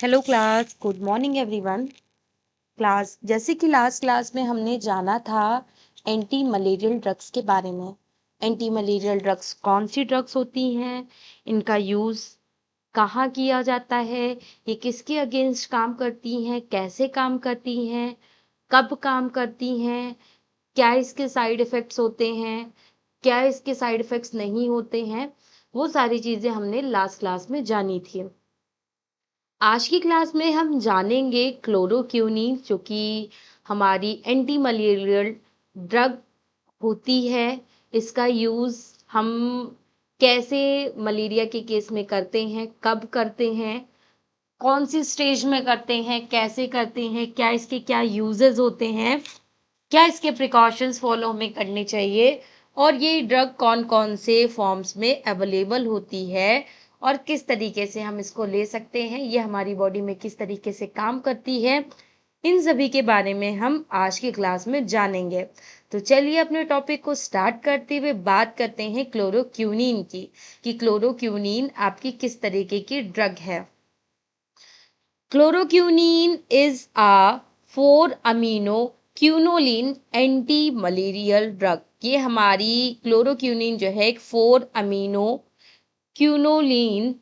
Hello class, good morning everyone. Class जैसे कि last class में हमने जाना था एंटी मलेरियल ड्रग्स के बारे में। एंटी मलेरियल ड्रग्स कौन सी ड्रग्स होती हैं, इनका यूज़ कहाँ किया जाता है, ये किसके अगेंस्ट काम करती हैं, कैसे काम करती हैं, कब काम करती हैं, क्या इसके साइड इफ़ेक्ट्स होते हैं, क्या इसके साइड इफ़ेक्ट्स नहीं होते हैं, वो सारी चीज़ें हमने लास्ट क्लास में जानी थी। आज की क्लास में हम जानेंगे क्लोरोक्यूनिन, जो कि हमारी एंटी मलेरियल ड्रग होती है। इसका यूज़ हम कैसे मलेरिया के केस में करते हैं, कब करते हैं, कौन सी स्टेज में करते हैं, कैसे करते हैं, क्या इसके क्या यूजेस होते हैं, क्या इसके प्रिकॉशंस फॉलो हमें करने चाहिए, और ये ड्रग कौन कौन से फॉर्म्स में अवेलेबल होती है और किस तरीके से हम इसको ले सकते हैं, ये हमारी बॉडी में किस तरीके से काम करती है, इन सभी के बारे में हम आज की क्लास में जानेंगे। तो चलिए अपने टॉपिक को स्टार्ट करते हुए बात करते हैं क्लोरोक्यूनिन की, कि क्लोरोक्यूनिन आपकी किस तरीके की ड्रग है। Chloroquine is a 4 amino quinoline anti malarial drug. ये हमारी क्लोरोक्यूनिन जो है एक 4 amino quinoline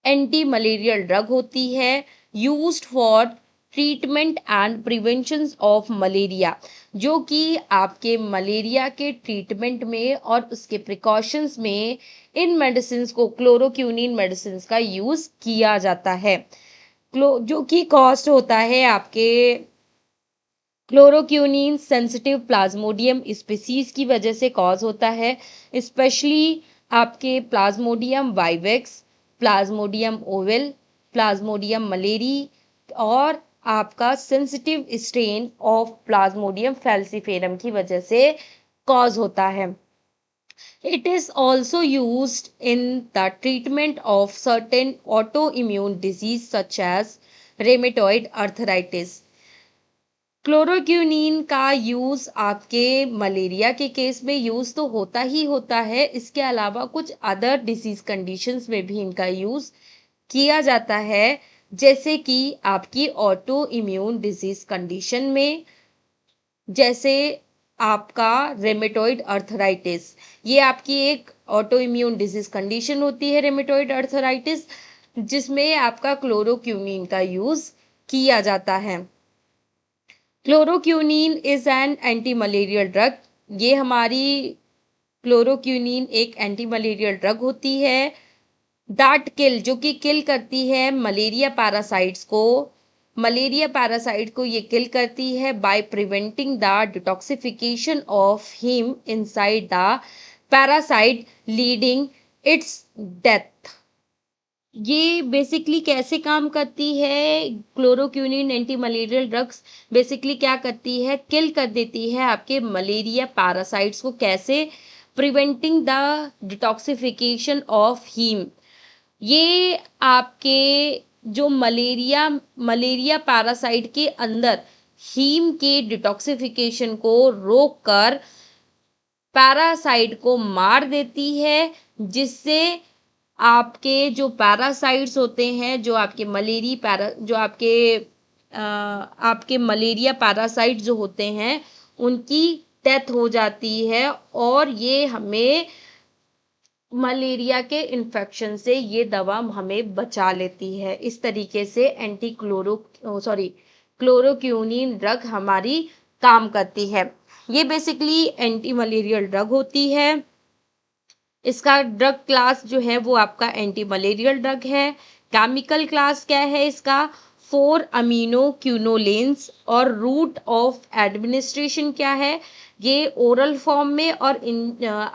anti malarial drug होती है, used for treatment and prevention of malaria, जो कि आपके मलेरिया के ट्रीटमेंट में और उसके प्रिकॉशंस में इन मेडिसिन को, क्लोरोक्यूनिन मेडिसिन का यूज किया जाता है। जो कि कॉस्ट होता है आपके क्लोरोक्यूनिन सेंसिटिव प्लाज्मोडियम स्पीसीज की वजह से कॉज होता है, स्पेशली आपके Plasmodium vivax, plasmodium Oval, Plasmodium malariae, और आपका sensitive strain of Plasmodium falciparum की वजह से कॉज होता है। It is also used in the treatment of certain autoimmune disease such as rheumatoid arthritis. क्लोरोक्यूनिन का यूज आपके मलेरिया के केस में यूज तो होता ही होता है, इसके अलावा कुछ अदर डिसीज कंडीशंस में भी इनका यूज किया जाता है, जैसे कि आपकी ऑटो इम्यून डिजीज कंडीशन में, जैसे आपका रेमेटॉइड अर्थराइटिस। ये आपकी एक ऑटो इम्यून डिजीज कंडीशन होती है, रेमेटॉइड अर्थराइटिस, जिसमें आपका क्लोरोक्यूनिन का यूज किया जाता है। Chloroquine is an anti malarial drug. ये हमारी क्लोरोक्यूनिन एक एंटी मलेरियल ड्रग होती है, दैट किल, जो कि किल करती है मलेरिया पैरासाइट्स को। मलेरिया पैरासाइट को ये किल करती है by preventing the detoxification of him inside the parasite, leading it's death. ये बेसिकली कैसे काम करती है, क्लोरोक्यूनिन एंटी मलेरियल ड्रग्स बेसिकली क्या करती है, किल कर देती है आपके मलेरिया पैरासाइट्स को। कैसे? Preventing the detoxification of haem. ये आपके जो मलेरिया मलेरिया पैरासाइट के अंदर हीम के डिटॉक्सिफिकेशन को रोककर पैरासाइट को मार देती है, जिससे आपके जो पैरासाइट्स होते हैं, जो आपके मलेरिया पैरासाइट जो होते हैं, उनकी डेथ हो जाती है, और ये हमें मलेरिया के इन्फेक्शन से ये दवा हमें बचा लेती है। इस तरीके से क्लोरोक्यूनिन ड्रग हमारी काम करती है। ये बेसिकली एंटी मलेरियल ड्रग होती है। इसका ड्रग क्लास जो है वो आपका एंटी मलेरियल ड्रग है। केमिकल क्लास क्या है इसका? 4 अमीनो क्यूनोलेंस। और रूट ऑफ एडमिनिस्ट्रेशन क्या है? ये ओरल फॉर्म में और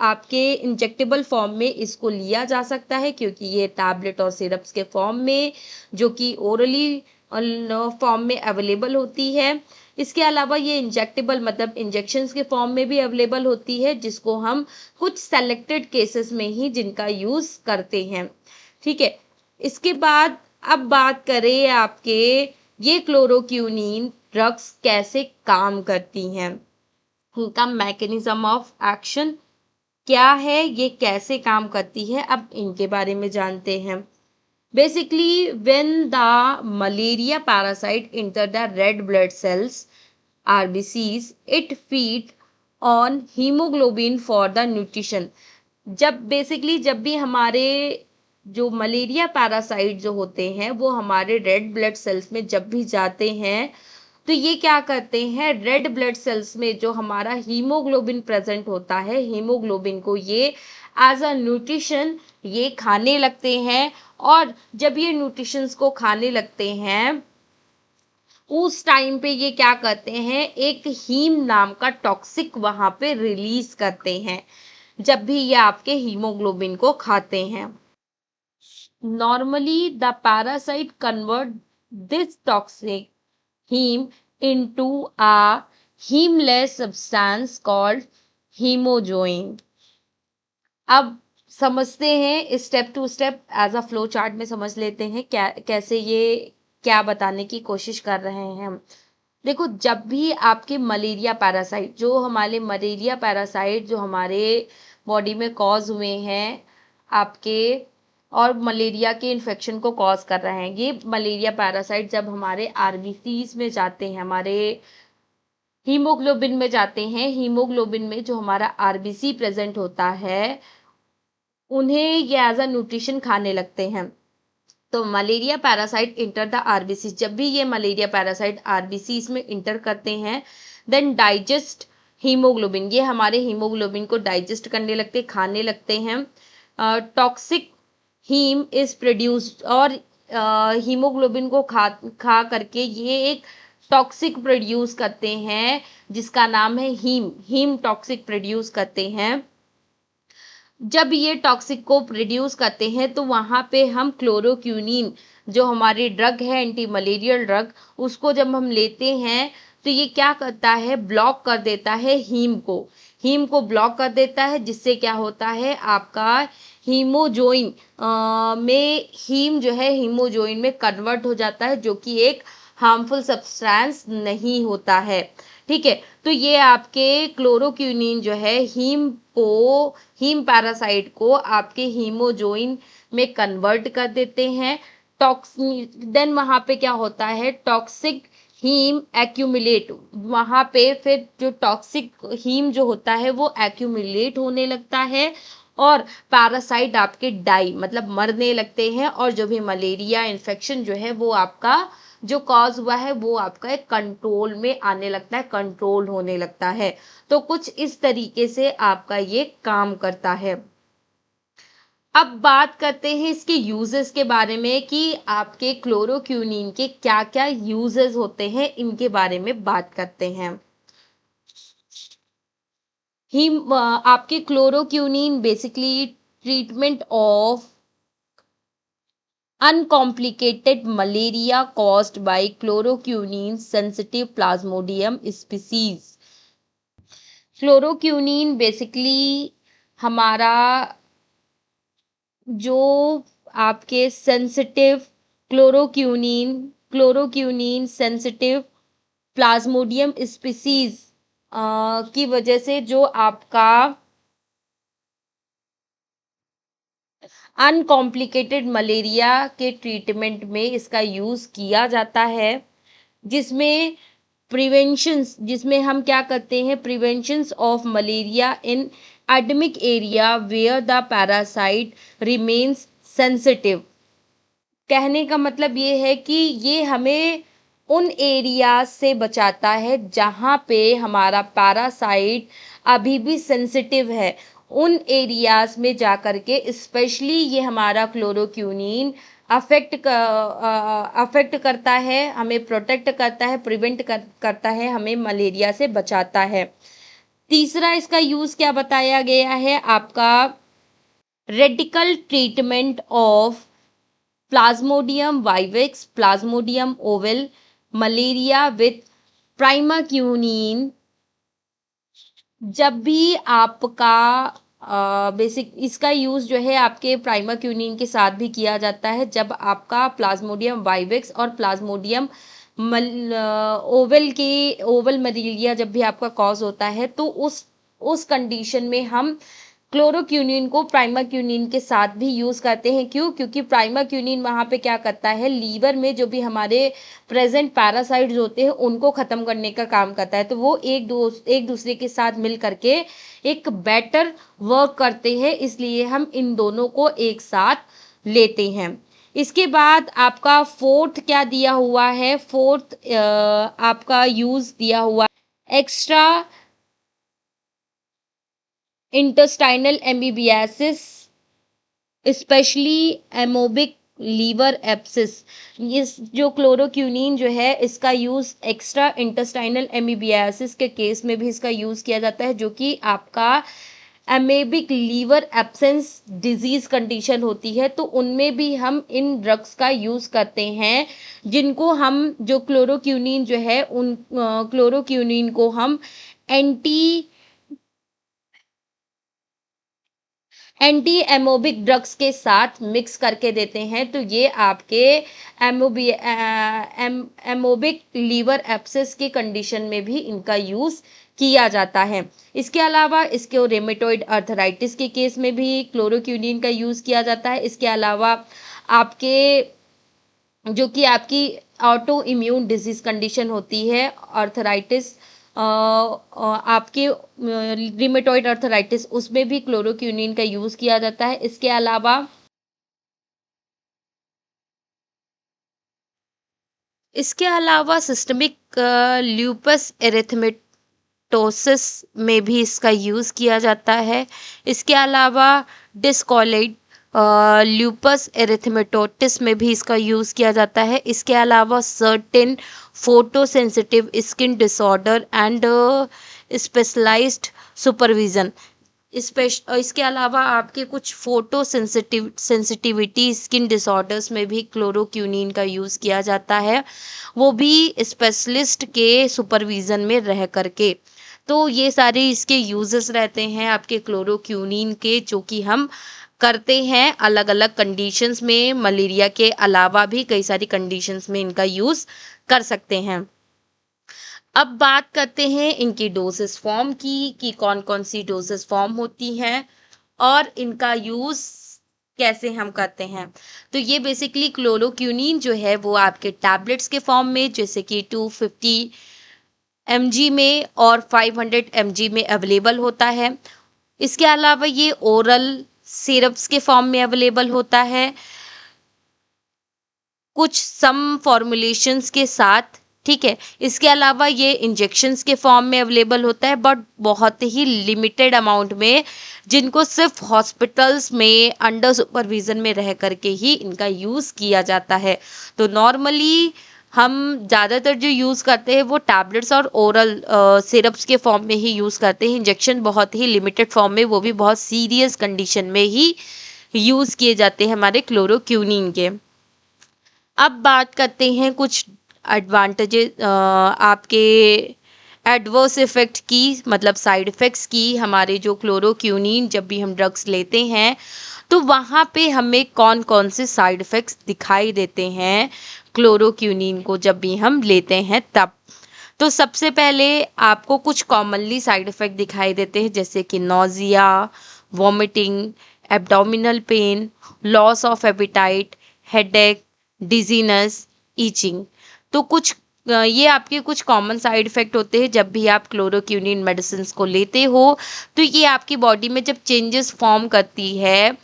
आपके इंजेक्टेबल फॉर्म में इसको लिया जा सकता है, क्योंकि ये टैबलेट और सिरप्स के फॉर्म में, जो कि ओरली फॉर्म में अवेलेबल होती है। इसके अलावा ये इंजेक्टेबल मतलब इंजेक्शंस के फॉर्म में भी अवेलेबल होती है, जिसको हम कुछ सेलेक्टेड केसेस में ही जिनका यूज करते हैं। ठीक है, इसके बाद अब बात करें आपके ये क्लोरोक्यूनिन ड्रग्स कैसे काम करती हैं, उनका मैकेनिज्म ऑफ एक्शन क्या है, ये कैसे काम करती है, अब इनके बारे में जानते हैं। Basically when the malaria parasite enter the red blood cells RBCs, it feed on hemoglobin for the nutrition। जब भी हमारे जो मलेरिया पैरासाइट जो होते हैं वो हमारे रेड ब्लड सेल्स में जब भी जाते हैं तो ये क्या करते हैं, रेड ब्लड सेल्स में जो हमारा हीमोग्लोबिन प्रेजेंट होता है, हीमोग्लोबिन को ये एज अ न्यूट्रिशन ये खाने लगते हैं। और जब ये न्यूट्रिशंस को खाने लगते हैं उस टाइम पे ये क्या करते हैं, एक हीम नाम का टॉक्सिक वहां पे रिलीज करते हैं जब भी ये आपके हीमोग्लोबिन को खाते हैं। Normally the parasite convert this toxic heme into a hemeless substance called hemojoin। अब समझते हैं step to step as a flow chart में समझ लेते हैं क्या कैसे ये क्या बताने की कोशिश कर रहे हैं हम। देखो, जब भी आपके मलेरिया पैरासाइट जो हमारे बॉडी में कॉज हुए हैं आपके और मलेरिया के इन्फेक्शन को कॉज कर रहे हैं, ये मलेरिया पैरासाइट जब हमारे आरबीसीज में जाते हैं, हमारे हीमोग्लोबिन में जाते हैं, हीमोग्लोबिन में जो हमारा आरबीसी प्रेजेंट होता है उन्हें ये एज अ न्यूट्रिशन खाने लगते हैं। तो malaria parasite enter the RBC, जब भी ये मलेरिया पैरासाइट आरबीसी में इंटर करते हैं देन डाइजेस्ट हीमोग्लोबिन, ये हमारे हीमोग्लोबिन को डाइजेस्ट करने लगते, खाने लगते हैं। टॉक्सिक हीम इज प्रोड्यूस्ड, और हीमोग्लोबिन को खा करके ये एक टॉक्सिक प्रोड्यूस करते हैं जिसका नाम है हीम टॉक्सिक प्रोड्यूस करते हैं। जब ये टॉक्सिक को प्रोड्यूस करते हैं तो वहां पे हम क्लोरोक्यूनिन जो हमारी ड्रग है एंटी मलेरियल ड्रग, उसको जब हम लेते हैं तो ये क्या करता है, ब्लॉक कर देता है हीम को ब्लॉक कर देता है, जिससे क्या होता है आपका हीमोजोइन में हीम जो है हीमोजोइन में कन्वर्ट हो जाता है, जो कि एक हार्मफुल सब्सटेंस नहीं होता है। ठीक है, तो ये आपके क्लोरोक्यूनिन जो है हीम पैरासाइट को आपके हीमोजोइन में कन्वर्ट कर देते हैं। देन वहां पे क्या होता है, टॉक्सिक हीम एक्यूमुलेट, वहां पे फिर जो टॉक्सिक हीम जो होता है वो एक्यूमुलेट होने लगता है और पैरासाइट आपके डाई मतलब मरने लगते हैं, और जो भी मलेरिया इन्फेक्शन जो है वो आपका जो कॉज हुआ है वो आपका एक कंट्रोल में आने लगता है, कंट्रोल होने लगता है। तो कुछ इस तरीके से आपका ये काम करता है। अब बात करते हैं इसके यूजेस के बारे में कि आपके क्लोरोक्यूनिन के क्या क्या यूजेस होते हैं, इनके बारे में बात करते हैं। आपके chloroquine basically treatment of uncomplicated malaria caused by chloroquine sensitive plasmodium species। Chloroquine basically हमारा जो आपके sensitive chloroquine sensitive plasmodium species की वजह से जो आपका अनकॉम्प्लिकेटेड मलेरिया के ट्रीटमेंट में इसका यूज किया जाता है, जिसमें हम क्या करते हैं, preventions of malaria in endemic area where the parasite remains sensitive. कहने का मतलब ये है कि ये हमें उन एरिया से बचाता है जहाँ पे हमारा पैरासाइट अभी भी सेंसिटिव है, उन एरियाज में जा कर के स्पेशली ये हमारा क्लोरोक्यूनिन अफेक्ट करता है, हमें प्रोटेक्ट करता है, करता है, हमें मलेरिया से बचाता है। तीसरा इसका यूज क्या बताया गया है आपका, radical treatment of plasmodium vivax, plasmodium ovale, malaria with primaquine. जब भी आपका बेसिक इसका यूज जो है आपके प्राइमाक्यूनिन के साथ भी किया जाता है, जब आपका प्लाज्मोडियम वाइवेक्स और प्लाज्मोडियम ओवल मलेरिया जब भी आपका कॉज होता है तो उस कंडीशन में हम क्लोरोक्यूनिन को प्राइमाक्यूनिन के साथ भी यूज़ करते हैं। क्यों? क्योंकि प्राइमाक्यूनिन वहाँ पे क्या करता है, लीवर में जो भी हमारे प्रेजेंट पैरासाइट्स होते हैं उनको ख़त्म करने का काम करता है। तो वो एक दूसरे के साथ मिल करके एक बेटर वर्क करते हैं, इसलिए हम इन दोनों को एक साथ लेते हैं। इसके बाद आपका फोर्थ क्या दिया हुआ है, फोर्थ आपका यूज़ दिया हुआ extra intestinal amoebiasis, specially amoebic liver abscess. इस जो क्लोरोक्यूनिन जो है इसका यूज़ एक्स्ट्रा इंटेस्टाइनल एमीबियासिस के केस में भी इसका यूज़ किया जाता है, जो कि आपका amoebic liver abscess disease condition होती है, तो उनमें भी हम इन ड्रग्स का यूज़ करते हैं, जिनको हम जो क्लोरोक्यूनिन जो है उन क्लोरोक्यूनिन को हम एंटी एमोबिक ड्रग्स के साथ मिक्स करके देते हैं। तो ये आपके एमोबिक लीवर एब्सेस की कंडीशन में भी इनका यूज़ किया जाता है। इसके अलावा इसको रेमेटोइड अर्थराइटिस के केस में भी क्लोरोक्यूनिन का यूज़ किया जाता है। इसके अलावा आपके जो कि आपकी ऑटो इम्यून डिजीज कंडीशन होती है, अर्थराइटिस, आपके रिमेटॉइड अर्थराइटिस, उसमें भी क्लोरोक्यूनिन का यूज़ किया जाता है। इसके अलावा सिस्टमिक ल्यूपस एरिथमेटोसिस में भी इसका यूज़ किया जाता है। इसके अलावा डिस्कॉलाइड ल्यूपस एरिथमेटोटिस में भी इसका यूज़ किया जाता है। इसके अलावा certain photosensitive skin disorder and specialised supervision, इसके अलावा आपके कुछ सेंसिटिविटी स्किन डिसऑर्डर्स में भी क्लोरोक्यूनिन का यूज़ किया जाता है, वो भी स्पेशलिस्ट के सुपरविज़न में रह करके। तो ये सारे इसके यूजेस रहते हैं आपके क्लोरोक्यूनिन के, जो कि हम करते हैं अलग अलग कंडीशंस में। मलेरिया के अलावा भी कई सारी कंडीशंस में इनका यूज़ कर सकते हैं। अब बात करते हैं इनकी डोसेस फॉर्म की, कि कौन कौन सी डोसेस फॉर्म होती हैं और इनका यूज़ कैसे हम करते हैं। तो ये बेसिकली क्लोरोक्यूनिन जो है वो आपके टैबलेट्स के फॉर्म में, जैसे कि 250 mg में और 500 mg में अवेलेबल होता है। इसके अलावा ये ओरल सिरप्स के फॉर्म में अवेलेबल होता है, कुछ सम फॉर्मुलेशंस के साथ, ठीक है। इसके अलावा ये इंजेक्शंस के फॉर्म में अवेलेबल होता है, बट बहुत ही लिमिटेड अमाउंट में, जिनको सिर्फ हॉस्पिटल्स में अंडर सुपरविज़न में रह करके ही इनका यूज़ किया जाता है। तो नॉर्मली हम ज़्यादातर जो यूज़ करते हैं वो टैबलेट्स और ओरल सिरप्स के फॉर्म में ही यूज़ करते हैं। इंजेक्शन बहुत ही लिमिटेड फॉर्म में, वो भी बहुत सीरियस कंडीशन में ही यूज़ किए जाते हैं हमारे क्लोरोक्यूनिन के। अब बात करते हैं कुछ एडवांटेजेस आपके एडवर्स इफ़ेक्ट की, मतलब साइड इफ़ेक्ट्स की। हमारे जो क्लोरोक्यूनिन जब भी हम ड्रग्स लेते हैं तो वहाँ पे हमें कौन कौन से साइड इफ़ेक्ट्स दिखाई देते हैं क्लोरोक्यूनिन को जब भी हम लेते हैं तब। तो सबसे पहले आपको कुछ कॉमनली साइड इफ़ेक्ट दिखाई देते हैं, जैसे कि nausea, vomiting, abdominal pain, loss of appetite, headache, dizziness, itching. तो ये आपके कुछ कॉमन साइड इफ़ेक्ट होते हैं जब भी आप क्लोरोक्यूनिन मेडिसिन को लेते हो। तो ये आपकी बॉडी में जब चेंजेस फॉर्म करती है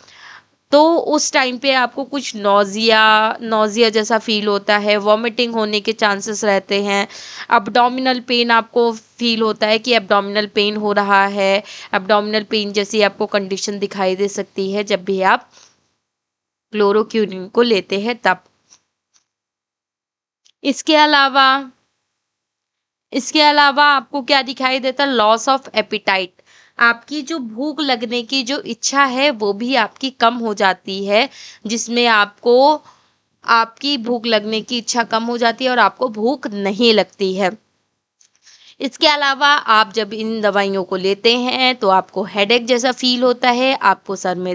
तो उस टाइम पे आपको कुछ नोज़िया जैसा फील होता है, वॉमिटिंग होने के चांसेस रहते हैं, एब्डोमिनल पेन आपको फील होता है कि एब्डोमिनल पेन हो रहा है। एब्डोमिनल पेन जैसी आपको कंडीशन दिखाई दे सकती है जब भी आप क्लोरोक्यूनिन को लेते हैं तब। इसके अलावा इसके अलावा आपको क्या दिखाई देता है, लॉस ऑफ एपिटाइट। आपकी जो भूख लगने की जो इच्छा है वो भी आपकी कम हो जाती है, जिसमें आपकी भूख लगने की इच्छा कम हो जाती है और आपको भूख नहीं लगती है। इसके अलावा आप जब इन दवाइयों को लेते हैं तो आपको हेडेक जैसा फील होता है, आपको सर में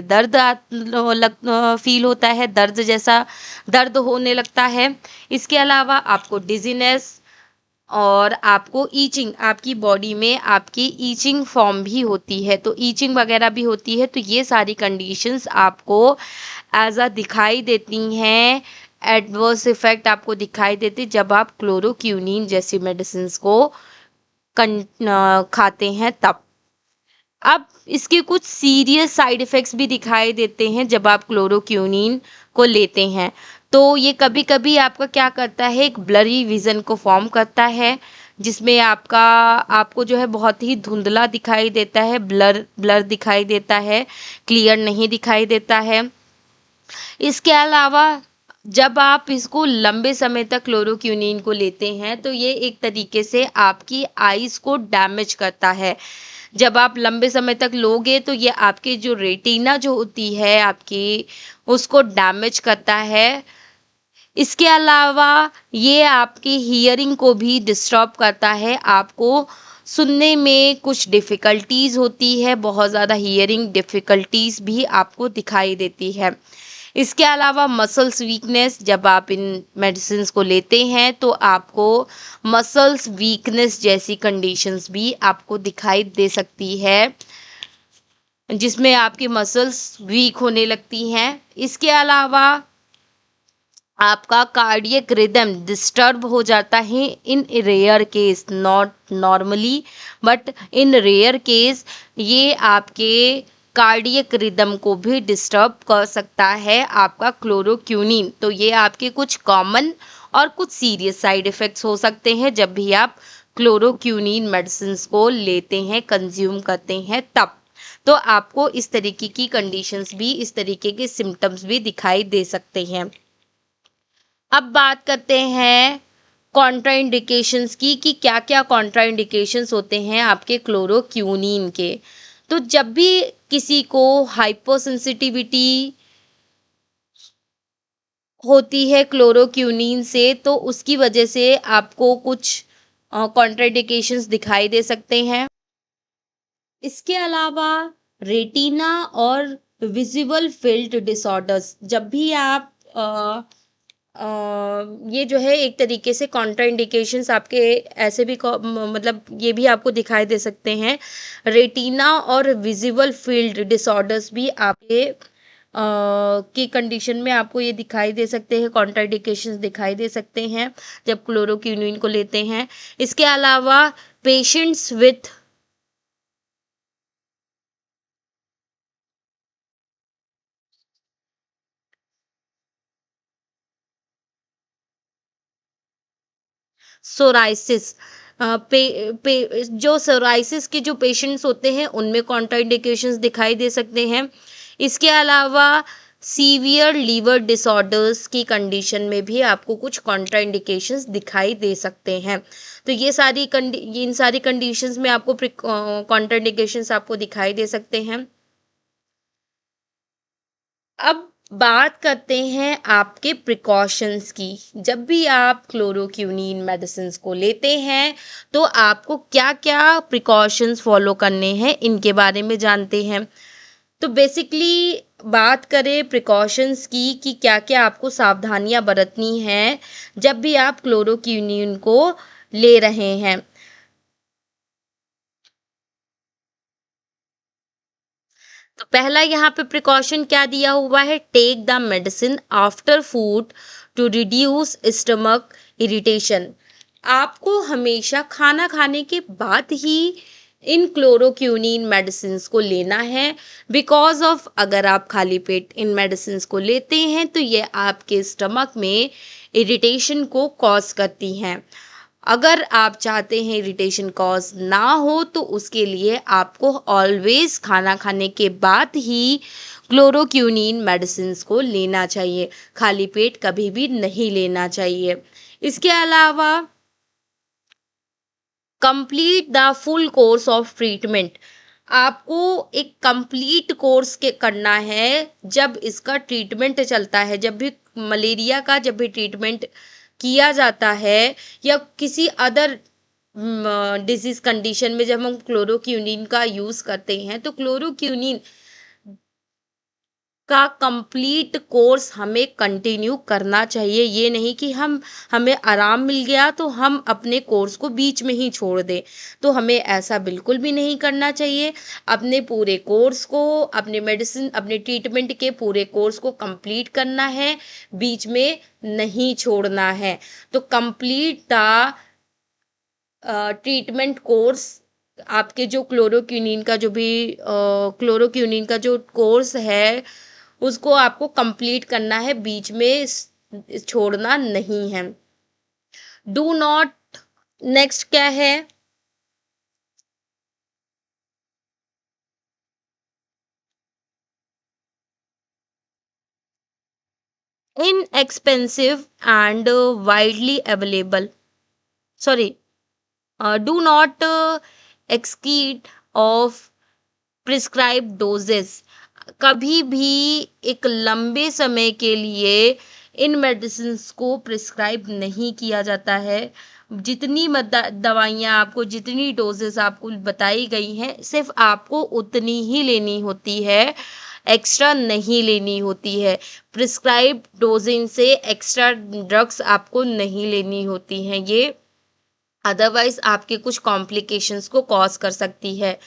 फील होता है, दर्द होने लगता है। इसके अलावा आपको डिजीनेस और आपको ईचिंग, आपकी बॉडी में आपकी ईचिंग फॉर्म भी होती है, तो ईचिंग वगैरह भी होती है। तो ये सारी कंडीशंस आपको एज अ दिखाई देती हैं, एडवर्स इफेक्ट आपको दिखाई देते जब आप क्लोरोक्यूनिन जैसी मेडिसिन को खाते हैं तब। अब इसके कुछ सीरियस साइड इफ़ेक्ट्स भी दिखाई देते हैं जब आप क्लोरोक्यूनिन को लेते हैं। तो ये कभी-कभी आपका क्या करता है, एक ब्लरी विज़न को फ़ॉर्म करता है, जिसमें आपको जो है बहुत ही धुंधला दिखाई देता है, ब्लर ब्लर दिखाई देता है, क्लियर नहीं दिखाई देता है। इसके अलावा जब आप इसको लंबे समय तक क्लोरोक्यूनिन को लेते हैं तो ये एक तरीके से आपकी आईज को डैमेज करता है। जब आप लंबे समय तक लोगे तो ये आपकी जो रेटिना जो होती है आपकी, उसको डैमेज करता है। इसके अलावा ये आपकी हियरिंग को भी डिस्टर्ब करता है, आपको सुनने में कुछ डिफ़िकल्टीज़ होती है, बहुत ज़्यादा हियरिंग डिफ़िकल्टीज़ भी आपको दिखाई देती है। इसके अलावा मसल्स वीकनेस, जब आप इन मेडिसिन्स को लेते हैं तो आपको मसल्स वीकनेस जैसी कंडीशंस भी आपको दिखाई दे सकती है, जिसमें आपकी मसल्स वीक होने लगती हैं। इसके अलावा आपका कार्डियक रिदम डिस्टर्ब हो जाता है in rare case, not normally but in rare case ये आपके कार्डियक रिदम को भी डिस्टर्ब कर सकता है आपका क्लोरोक्यूनिन। तो ये आपके कुछ कॉमन और कुछ सीरियस साइड इफ़ेक्ट्स हो सकते हैं जब भी आप क्लोरोक्यूनिन मेडिसिन को लेते हैं, कंज्यूम करते हैं तब। तो आपको इस तरीके की कंडीशंस भी, इस तरीके के सिम्टम्स भी दिखाई दे सकते हैं। अब बात करते हैं कॉन्ट्राइंडिकेशंस की, कि क्या क्या कॉन्ट्राइंडिकेशंस होते हैं आपके क्लोरोक्यूनिन के। तो जब भी किसी को हाइपोसेंसिटिविटी होती है क्लोरोक्यूनिन से, तो उसकी वजह से आपको कुछ कॉन्ट्राइंडिकेशंस दिखाई दे सकते हैं। इसके अलावा रेटिना और विजुअल फील्ड डिसऑर्डर्स, जब भी आप अ, ये जो है एक तरीके से कॉन्ट्राइंडिकेशंस आपके ऐसे भी मतलब ये भी आपको दिखाई दे सकते हैं। रेटिना और विजुअल फील्ड डिसऑर्डर्स भी आपके की कंडीशन में आपको ये दिखाई दे सकते हैं, कॉन्ट्राइंडिकेशंस दिखाई दे सकते हैं जब क्लोरोक्विनिन को लेते हैं। इसके अलावा पेशेंट्स विथ सोराइसिस, जो सोराइसिस के जो पेशेंट्स होते हैं उनमें कॉन्ट्राइंडिकेशंस दिखाई दे सकते हैं। इसके अलावा सीवियर लीवर डिसऑर्डर्स की कंडीशन में भी आपको कुछ कॉन्ट्राइंडिकेशंस दिखाई दे सकते हैं। तो इन सारी कंडीशंस में आपको कॉन्ट्राइंडिकेशंस आपको दिखाई दे सकते हैं। अब बात करते हैं आपके प्रिकॉशंस की। जब भी आप क्लोरोक्विनिन मेडिसिन को लेते हैं तो आपको क्या-क्या प्रिकॉशंस फॉलो करने हैं, इनके बारे में जानते हैं। तो बेसिकली बात करें प्रिकॉशंस की, कि क्या-क्या आपको सावधानियां बरतनी हैं जब भी आप क्लोरोक्विनिन को ले रहे हैं। तो पहला यहाँ पे प्रिकॉशन क्या दिया हुआ है, take the medicine after food to reduce stomach irritation. आपको हमेशा खाना खाने के बाद ही इन क्लोरोक्विनिन मेडिसिन को लेना है, बिकॉज ऑफ अगर आप खाली पेट इन मेडिसिन को लेते हैं तो ये आपके स्टमक में इरिटेशन को कॉज करती हैं। अगर आप चाहते हैं इरिटेशन कॉज ना हो तो उसके लिए आपको ऑलवेज खाना खाने के बाद ही क्लोरोक्विनिन मेडिसिन को लेना चाहिए, खाली पेट कभी भी नहीं लेना चाहिए। इसके अलावा complete the full course of treatment, आपको एक कंप्लीट कोर्स के करना है जब इसका ट्रीटमेंट चलता है। जब भी मलेरिया का जब भी ट्रीटमेंट किया जाता है या किसी अदर डिजीज कंडीशन में जब हम क्लोरोक्विनिन का यूज़ करते हैं तो क्लोरोक्विनिन का कंप्लीट कोर्स हमें कंटिन्यू करना चाहिए। ये नहीं कि हमें आराम मिल गया तो हम अपने कोर्स को बीच में ही छोड़ दें। तो हमें ऐसा बिल्कुल भी नहीं करना चाहिए। अपने पूरे कोर्स को, अपने मेडिसिन, अपने ट्रीटमेंट के पूरे कोर्स को कंप्लीट करना है, बीच में नहीं छोड़ना है। तो कंप्लीट द ट्रीटमेंट कोर्स, आपके जो क्लोरोक्यूनिन का जो कोर्स है उसको आपको कंप्लीट करना है, बीच में छोड़ना नहीं है। डू नॉट, नेक्स्ट क्या है? Inexpensive and widely available, sorry, do not exceed of prescribe doses. कभी भी एक लंबे समय के लिए इन मेडिसिन्स को प्रिस्क्राइब नहीं किया जाता है। जितनी दवाइयाँ आपको, जितनी डोजेस आपको बताई गई हैं, सिर्फ आपको उतनी ही लेनी होती है, एक्स्ट्रा नहीं लेनी होती है। प्रिस्क्राइब डोजिंग से एक्स्ट्रा ड्रग्स आपको नहीं लेनी होती हैं, ये अदरवाइज आपके कुछ कॉम्प्लिकेशंस को कॉज कर सकती है।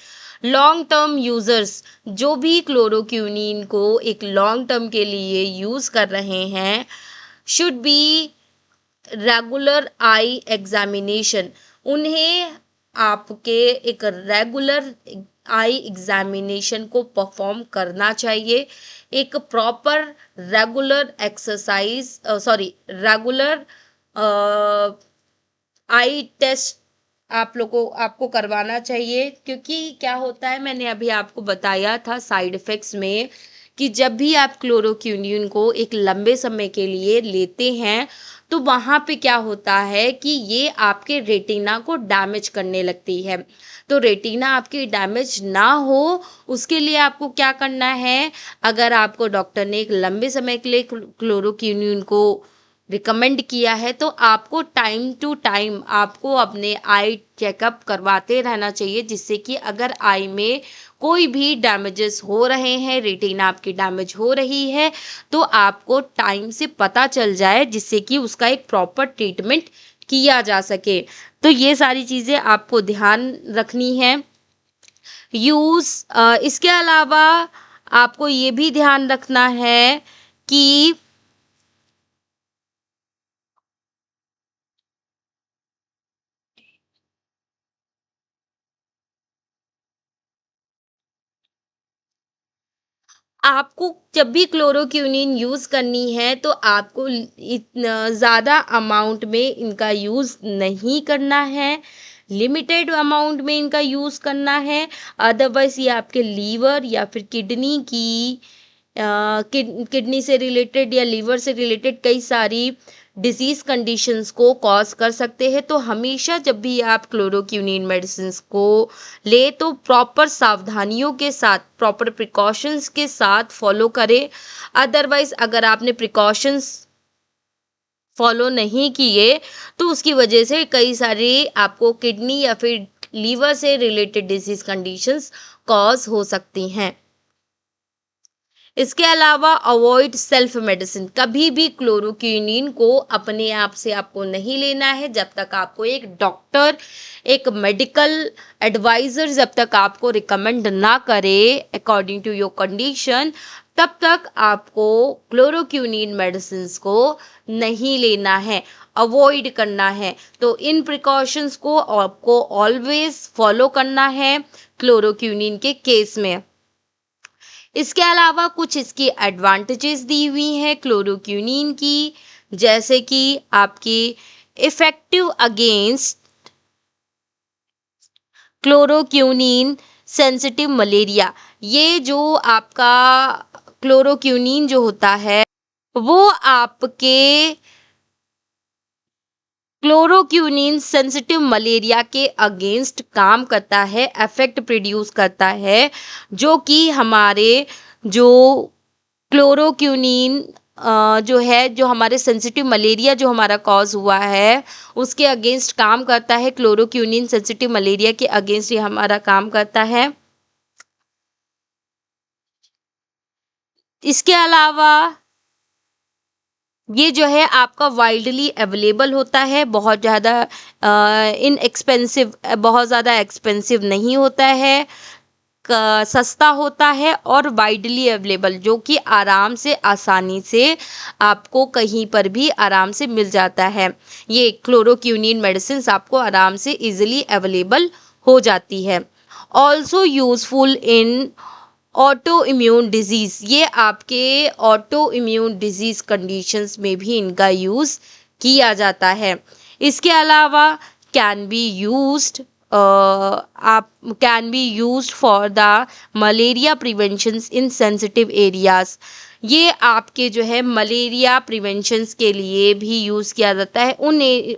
लॉन्ग टर्म यूजर्स, जो भी क्लोरोक्यूनिन को एक लॉन्ग टर्म के लिए यूज कर रहे हैं, should be regular eye examination. उन्हें आपके एक रेगुलर आई एग्जामिनेशन को परफॉर्म करना चाहिए। एक प्रॉपर रेगुलर एक्सरसाइज, रेगुलर आई टेस्ट आपको करवाना चाहिए। क्योंकि क्या होता है, मैंने अभी आपको बताया था साइड इफ़ेक्ट्स में, कि जब भी आप क्लोरोक्यूनिन को एक लंबे समय के लिए लेते हैं तो वहाँ पे क्या होता है कि ये आपके रेटिना को डैमेज करने लगती है। तो रेटिना आपकी डैमेज ना हो, उसके लिए आपको क्या करना है? अगर आपको डॉक्टर ने एक लंबे समय के लिए क्लोरोक्यूनिन को रिकमेंड किया है तो आपको टाइम टू टाइम आपको अपने आई चेकअप करवाते रहना चाहिए, जिससे कि अगर आई में कोई भी डैमेजेस हो रहे हैं, रेटिना आपकी डैमेज हो रही है, तो आपको टाइम से पता चल जाए, जिससे कि उसका एक प्रॉपर ट्रीटमेंट किया जा सके। तो ये सारी चीज़ें आपको ध्यान रखनी है। इसके अलावा आपको ये भी ध्यान रखना है कि आपको जब भी क्लोरोक्यूनिन यूज़ करनी है तो आपको इतना ज़्यादा अमाउंट में इनका यूज़ नहीं करना है, लिमिटेड अमाउंट में इनका यूज़ करना है। अदरवाइज ये आपके लीवर या फिर किडनी से रिलेटेड या लीवर से रिलेटेड कई सारी डिजीज़ कंडीशंस को कॉज कर सकते हैं। तो हमेशा जब भी आप क्लोरोक्यूनिन मेडिसिन को ले तो प्रॉपर सावधानियों के साथ, प्रॉपर प्रिकॉशंस के साथ फॉलो करें। अदरवाइज अगर आपने प्रिकॉशंस फॉलो नहीं किए तो उसकी वजह से कई सारे आपको किडनी या फिर लीवर से रिलेटेड डिजीज कंडीशंस कॉज हो सकती हैं। इसके अलावा अवॉइड सेल्फ मेडिसिन। कभी भी क्लोरोक्विनीन को अपने आप से आपको नहीं लेना है, जब तक आपको एक डॉक्टर, एक मेडिकल एडवाइज़र जब तक आपको रिकमेंड ना करे अकॉर्डिंग टू योर कंडीशन, तब तक आपको क्लोरोक्विनीन मेडिसिन को नहीं लेना है, अवॉइड करना है। तो इन प्रिकॉशंस को आपको ऑलवेज फॉलो करना है क्लोरोक्विनीन के केस में। इसके अलावा कुछ इसकी एडवांटेजेस दी हुई हैं क्लोरोक्विनीन की, जैसे कि आपकी इफेक्टिव अगेंस्ट क्लोरोक्विनीन सेंसिटिव मलेरिया। ये जो आपका क्लोरोक्विनीन जो होता है वो आपके क्लोरोक्विनीन सेंसिटिव मलेरिया के अगेंस्ट काम करता है, इफेक्ट प्रोड्यूस करता है, जो कि हमारे जो क्लोरोक्विनीन जो है, जो हमारे सेंसिटिव मलेरिया जो हमारा कॉज हुआ है उसके अगेंस्ट काम करता है। क्लोरोक्विनीन सेंसिटिव मलेरिया के अगेंस्ट ये हमारा काम करता है। इसके अलावा ये जो है आपका वाइडली अवेलेबल होता है, बहुत ज़्यादा इनएक्सपेंसिव, बहुत ज़्यादा एक्सपेंसिव नहीं होता है, सस्ता होता है और वाइडली अवेलेबल, जो कि आराम से आसानी से आपको कहीं पर भी आराम से मिल जाता है। ये क्लोरोक्विनीन मेडिसिन आपको आराम से इजीली अवेलेबल हो जाती है। Also useful in auto immune disease, ये आपके ऑटो इम्यून डिजीज कंडीशंस में भी इनका यूज किया जाता है। इसके अलावा कैन बी यूज्ड आप can be used for the malaria preventions in sensitive areas, ये आपके जो है मलेरिया प्रिवेंशंस के लिए भी यूज़ किया जाता है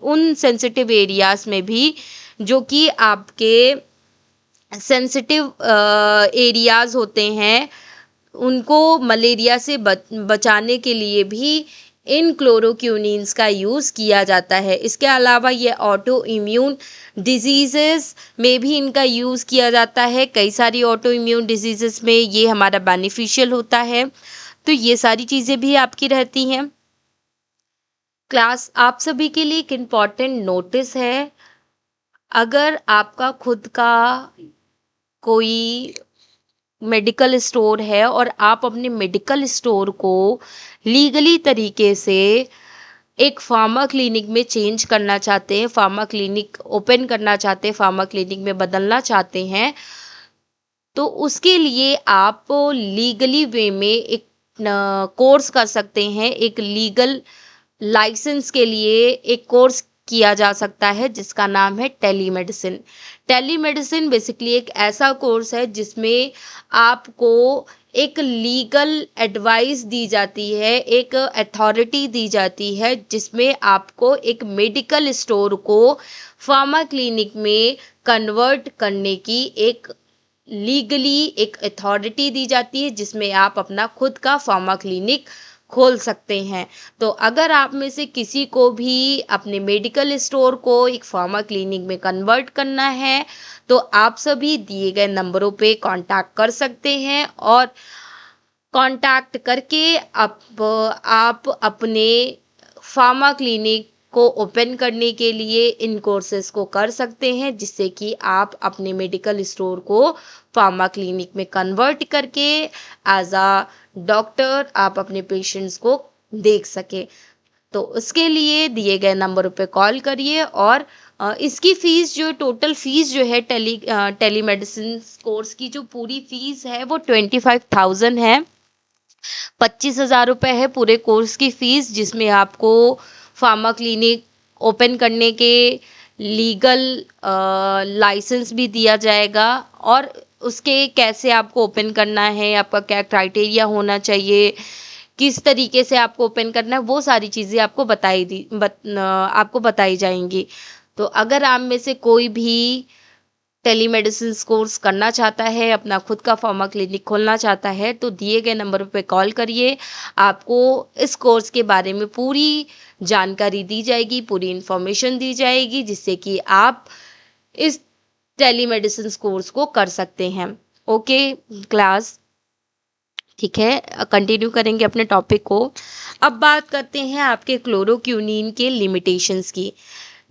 उन सेंसिटिव एरियाज में भी जो कि आपके सेंसिटिव एरियाज होते हैं, उनको मलेरिया से बचाने के लिए भी इन क्लोरोक्विनीन्स का यूज़ किया जाता है। इसके अलावा ये ऑटो इम्यून डिजीज़ेस में भी इनका यूज़ किया जाता है। कई सारी ऑटो इम्यून डिजीज़ेस में ये हमारा बेनिफिशियल होता है। तो ये सारी चीज़ें भी आपकी रहती हैं। क्लास आप सभी के लिए एक इम्पॉर्टेंट नोटिस है, अगर आपका खुद का कोई मेडिकल स्टोर है और आप अपने मेडिकल स्टोर को लीगली तरीके से एक फार्मा क्लिनिक में चेंज करना चाहते हैं, फार्मा क्लिनिक ओपन करना चाहते हैं, फार्मा क्लिनिक में बदलना चाहते हैं, तो उसके लिए आप लीगली वे में एक कोर्स कर सकते हैं। एक लीगल लाइसेंस के लिए एक कोर्स किया जा सकता है जिसका नाम है टेलीमेडिसिन। टेलीमेडिसिन बेसिकली एक ऐसा कोर्स है जिसमें आपको एक लीगल एडवाइस दी जाती है, एक अथॉरिटी दी जाती है, जिसमें आपको एक मेडिकल स्टोर को फार्मा क्लिनिक में कन्वर्ट करने की एक लीगली एक अथॉरिटी दी जाती है, जिसमें आप अपना खुद का फार्मा क्लिनिक खोल सकते हैं। तो अगर आप में से किसी को भी अपने मेडिकल स्टोर को एक फार्मा क्लिनिक में कन्वर्ट करना है, तो आप सभी दिए गए नंबरों पे कांटेक्ट कर सकते हैं और कांटेक्ट करके आप अपने फार्मा क्लिनिक को ओपन करने के लिए इन कोर्सेज को कर सकते हैं, जिससे कि आप अपने मेडिकल स्टोर को फार्मा क्लिनिक में कन्वर्ट करके एज अ डॉक्टर आप अपने पेशेंट्स को देख सके। तो उसके लिए दिए गए नंबरों पे कॉल करिए और इसकी फ़ीस जो टोटल फ़ीस जो है टेलीमेडिसिन कोर्स की जो पूरी फ़ीस है वो 25,000 है। 25,000 रुपये है पूरे कोर्स की फ़ीस, जिसमें आपको फार्मा क्लिनिक ओपन करने के लीगल लाइसेंस भी दिया जाएगा और उसके कैसे आपको ओपन करना है, आपका क्या क्राइटेरिया होना चाहिए, किस तरीके से आपको ओपन करना है, वो सारी चीज़ें आपको आपको बताई जाएंगी। तो अगर आप में से कोई भी टेलीमेडिसिन कोर्स करना चाहता है, अपना खुद का फार्मा क्लिनिक खोलना चाहता है, तो दिए गए नंबर पे कॉल करिए। आपको इस कोर्स के बारे में पूरी जानकारी दी जाएगी, पूरी इन्फॉर्मेशन दी जाएगी, जिससे कि आप इस टेलीमेडिसिन कोर्स को कर सकते हैं। ओके क्लास, ठीक है, कंटिन्यू करेंगे अपने टॉपिक को। अब बात करते हैं आपके क्लोरोक्विनीन के लिमिटेशंस की।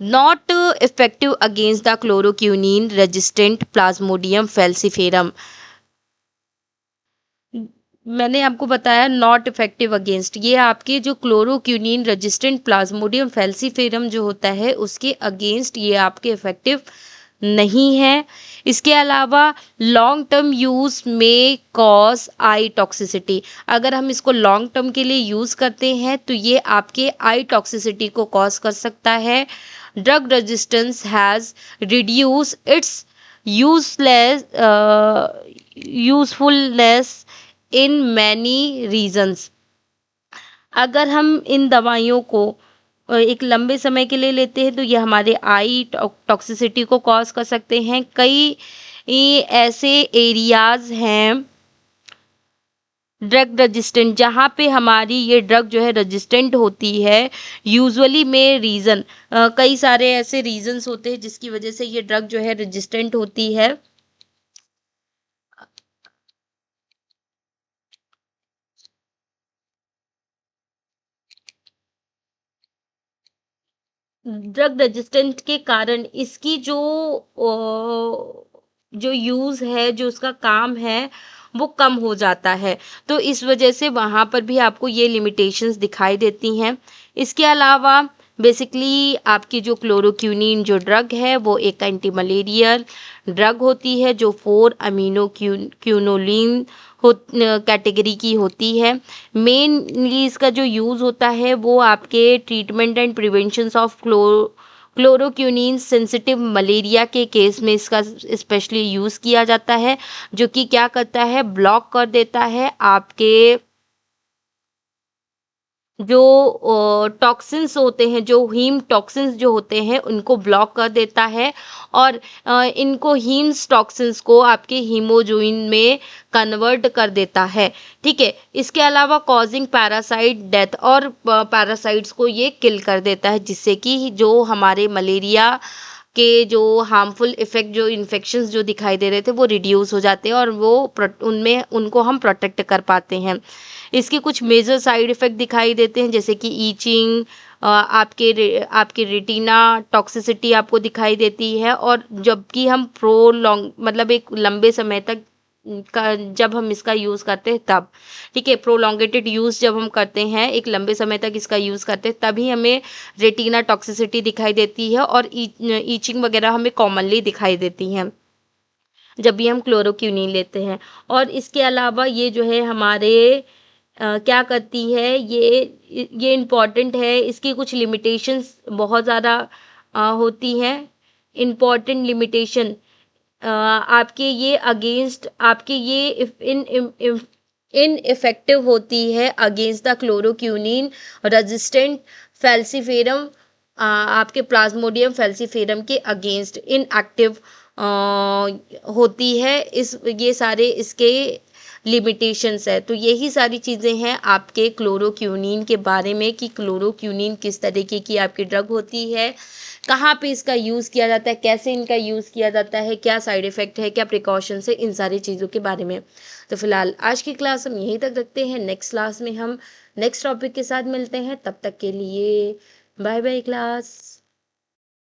Not effective against the chloroquine resistant plasmodium falciparum, मैंने आपको बताया नॉट इफेक्टिव अगेंस्ट, ये आपके जो क्लोरोक्विनीन रेजिस्टेंट प्लाज्मोडियम फैल्सिफेरम जो होता है उसके अगेंस्ट ये आपके इफेक्टिव नहीं है। इसके अलावा लॉन्ग टर्म यूज़ में कॉज आई टॉक्सिसिटी, अगर हम इसको लॉन्ग टर्म के लिए यूज़ करते हैं तो ये आपके आई टॉक्सिसिटी को कॉज कर सकता है। Drug resistance has reduce it's useless usefulness in many reasons, अगर हम इन दवाइयों को एक लंबे समय के लिए लेते हैं तो ये हमारे आई टॉक्सिसिटी को कॉज कर सकते हैं। कई ऐसे एरियाज हैं ड्रग रेजिस्टेंट जहाँ पे हमारी ये ड्रग जो है रेजिस्टेंट होती है, यूजुअली में रीज़न कई सारे ऐसे रीजंस होते हैं जिसकी वजह से ये ड्रग जो है रेजिस्टेंट होती है। ड्रग रेजिस्टेंट के कारण इसकी जो यूज़ है, जो उसका काम है, वो कम हो जाता है। तो इस वजह से वहाँ पर भी आपको ये लिमिटेशंस दिखाई देती हैं। इसके अलावा बेसिकली आपकी जो क्लोरोक्विनीन जो ड्रग है, वो एक एंटी मलेरियल ड्रग होती है जो 4 अमीनो क्विनोलिन कैटेगरी की होती है। मेनली इसका जो यूज़ होता है वो आपके treatment and prevention of chloroquine sensitive malaria के केस में इसका स्पेशली यूज़ किया जाता है, जो कि क्या करता है, ब्लॉक कर देता है आपके जो टॉक्सिन्स होते हैं, जो हीम टॉक्सिन्स जो होते हैं, उनको ब्लॉक कर देता है और इनको हीम्स टॉक्सिन्स को आपके हीमोजोइन में कन्वर्ट कर देता है। ठीक है, इसके अलावा कॉजिंग पैरासाइट डेथ और पैरासाइट्स को ये किल कर देता है, जिससे कि जो हमारे मलेरिया के जो हार्मफुल इफ़ेक्ट, जो इन्फेक्शंस जो दिखाई दे रहे थे, वो रिड्यूस हो जाते हैं और वो उनमें उनको हम प्रोटेक्ट कर पाते हैं। इसके कुछ मेजर साइड इफ़ेक्ट दिखाई देते हैं, जैसे कि ईचिंग, आपके रेटिना टॉक्सिसिटी आपको दिखाई देती है। और जबकि हम प्रोलॉन्ग मतलब एक लंबे समय तक का जब हम इसका यूज़ करते हैं तब, ठीक है, प्रोलॉन्गेटेड यूज़ जब हम करते हैं, एक लंबे समय तक इसका यूज़ करते हैं, तभी हमें रेटिना टॉक्सिसिटी दिखाई देती है और ईचिंग वगैरह हमें कॉमनली दिखाई देती हैं जब भी हम क्लोरोक्विनीन लेते हैं। और इसके अलावा ये जो है हमारे क्या करती है, ये इम्पॉर्टेंट है, इसकी कुछ लिमिटेशंस बहुत ज़्यादा होती हैं। इम्पॉर्टेंट लिमिटेशन आपके ये अगेंस्ट आपके ये इन इफेक्टिव होती है against the chloroquine resistant falciparum, आपके प्लाज्मोडियम फैल्सीफेरम के अगेंस्ट इनएक्टिव होती है। ये सारे इसके लिमिटेशंस है। तो यही सारी चीज़ें हैं आपके क्लोरोक्विनीन के बारे में कि क्लोरोक्विनीन किस तरीके की आपकी ड्रग होती है, कहाँ पे इसका यूज़ किया जाता है, कैसे इनका यूज़ किया जाता है, क्या साइड इफ़ेक्ट है, क्या प्रिकॉशंस है, इन सारी चीज़ों के बारे में। तो फिलहाल आज की क्लास हम यहीं तक रखते हैं। नेक्स्ट क्लास में हम नेक्स्ट टॉपिक के साथ मिलते हैं। तब तक के लिए बाय बाय क्लास।